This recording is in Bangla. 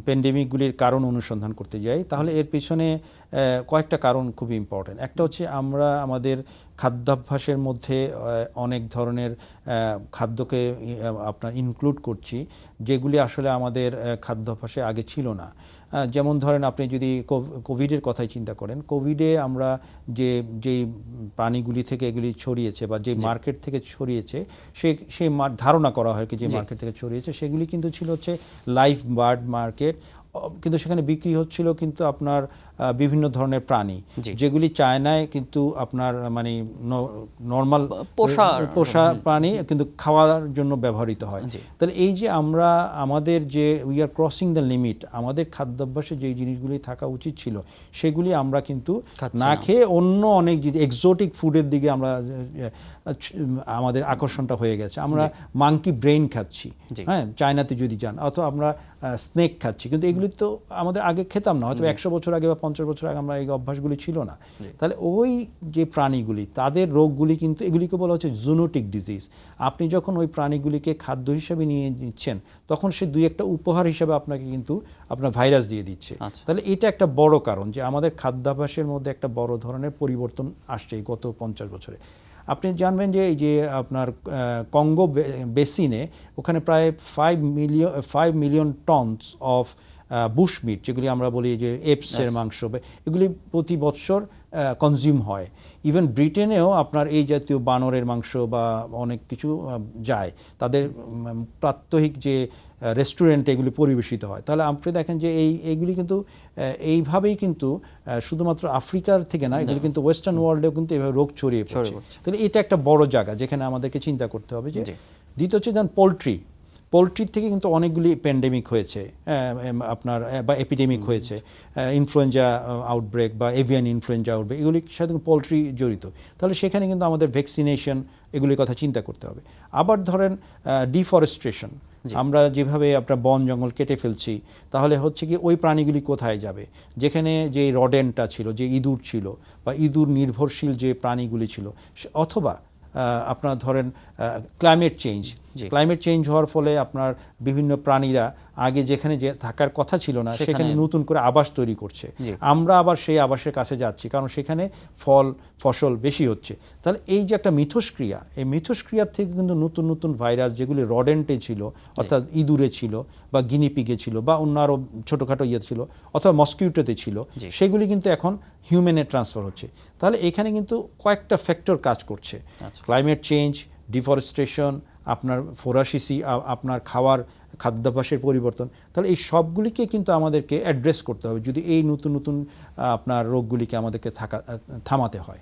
প্যান্ডেমিকগুলির কারণ অনুসন্ধান করতে যাই, তাহলে এর পিছনে কয়েকটা কারণ খুবই ইম্পর্টেন্ট। একটা হচ্ছে আমরা আমাদের খাদ্যাভ্যাসের মধ্যে অনেক ধরনের খাদ্যকে আপনার ইনক্লুড করছি, যেগুলি আসলে আমাদের খাদ্যাভ্যাসে আগে ছিল না। যেমন ধরেন, আপনি যদি কোভিডের কথাই চিন্তা করেন, কোভিডে আমরা যেই প্রাণীগুলি থেকে এগুলি ছড়িয়েছে বা যে মার্কেট থেকে ছড়িয়েছে, সেই ধারণা করা হয় কি যে মার্কেট থেকে ছড়িয়েছে, সেগুলি কিন্তু ছিল হচ্ছে লাইভ বার্ড মার্কেট, কিন্তু সেখানে বিক্রি হচ্ছিল কিন্তু আপনার বিভিন্ন ধরনের প্রাণী, যেগুলি চায়নায় কিন্তু আপনার মানে নর্মাল পোষা প্রাণী কিন্তু খাওয়ার জন্য ব্যবহৃত হয়। তাহলে এই যে আমরা আমাদের যে we are crossing the limit, আমাদের খাদ্যাভ্যাসে যেই জিনিসগুলি থাকা উচিত ছিল সেগুলি আমরা কিন্তু না খেয়ে অন্য অনেক এক্সোটিক ফুডের দিকে আমরা আমাদের আকর্ষণটা হয়ে গেছে। আমরা মাঙ্কি ব্রেইন খাচ্ছি, হ্যাঁ, চায়নাতে যদি যান, অথবা আমরা স্নেক খাচ্ছি, কিন্তু এগুলি তো আমাদের আগে খেতাম না, হয়তো 100 বছর আগে বা 50 বছর আগে আমরা এই অভ্যাসগুলি ছিল না। তাহলে ওই যে প্রাণীগুলি, তাদের রোগগুলি কিন্তু এগুলিকে বলা হচ্ছে জুনোটিক ডিজিজ। আপনি যখন ওই প্রাণীগুলিকে খাদ্য হিসেবে নিয়ে নিচ্ছেন, তখন সে দুই একটা উপহার হিসেবে আপনাকে কিন্তু আপনার ভাইরাস দিয়ে দিচ্ছে। তাহলে এটা একটা বড় কারণ যে আমাদের খাদ্যাভ্যাসের মধ্যে একটা বড় ধরনের পরিবর্তন আসছে এই গত 50 বছরে। আপনি জানবেন যে এই যে আপনার কঙ্গো বেসিনে ওখানে প্রায় 5 মিলিয়ন টনস অফ বুশমিট, যেগুলি আমরা বলি যে এপসের মাংস, এগুলি প্রতি বছর কনজিউম হয়। ইভেন ব্রিটেনেও আপনার এই জাতীয় বানরের মাংস বা অনেক কিছু যায়, তাদের প্রাত্যহিক যে রেস্টুরেন্টে এগুলি পরিবেশিত হয়। তাহলে আপনি দেখেন যে এইগুলি কিন্তু এইভাবেই কিন্তু শুধুমাত্র আফ্রিকার থেকে না, এগুলি কিন্তু ওয়েস্টার্ন ওয়ার্ল্ডেও কিন্তু এভাবে রোগ ছড়িয়ে পড়ছে। তাহলে এটা একটা বড় জায়গা যেখানে আমাদেরকে চিন্তা করতে হবে। যে দ্বিতীয় হচ্ছে যেমন পোলট্রির থেকে কিন্তু অনেকগুলি প্যান্ডেমিক হয়েছে আপনার, বা এপিডেমিক হয়েছে, ইনফ্লুয়েঞ্জা আউটব্রেক বা এভিয়ান ইনফ্লুয়েঞ্জা আউটব্রেক, এগুলির সাথে পোলট্রি জড়িত। তাহলে সেখানে কিন্তু আমাদের ভ্যাকসিনেশন এগুলির কথা চিন্তা করতে হবে। আবার ধরেন ডিফরেস্ট্রেশন, আমরা যেভাবে আপনার বন জঙ্গল কেটে ফেলছি, তাহলে হচ্ছে কি ওই প্রাণীগুলি কোথায় যাবে? যেখানে যে রডেন্টটা ছিল, যে ইঁদুর ছিল বা ইঁদুর নির্ভরশীল যে প্রাণীগুলি ছিল, অথবা আপনার ধরেন ক্লাইমেট চেঞ্জ হওয়ার ফলে আপনার বিভিন্ন প্রাণীরা আগে যেখানে যে থাকার কথা ছিল না, সেখানে নতুন করে আবাস তৈরি করছে। আমরা আবার সেই আবাসের কাছে যাচ্ছি, কারণ সেখানে ফসল বেশি হচ্ছে। তাহলে এই যে একটা মিথস্ক্রিয়া, এই মিথস্ক্রিয়ার থেকে কিন্তু নতুন নতুন ভাইরাস, যেগুলি রডেন্টে ছিল অর্থাৎ ইঁদুরে ছিল বা গিনিপিগে ছিল বা অন্য আরও ছোটোখাটো ইয়ে ছিল, অথবা মস্কিউটোতে ছিল, সেগুলি কিন্তু এখন হিউম্যানে ট্রান্সফার হচ্ছে। তাহলে এখানে কিন্তু কয়েকটা ফ্যাক্টর কাজ করছে, ক্লাইমেট চেঞ্জ, ডিফরেস্ট্রেশন, আপনার ফোরাসিসি, আপনার খাদ্যাভ্যাসের পরিবর্তন। তাহলে এই সবগুলিকে কিন্তু আমাদেরকে অ্যাড্রেস করতে হবে যদি এই নতুন নতুন আপনার রোগগুলিকে আমাদেরকে থামাতে হয়।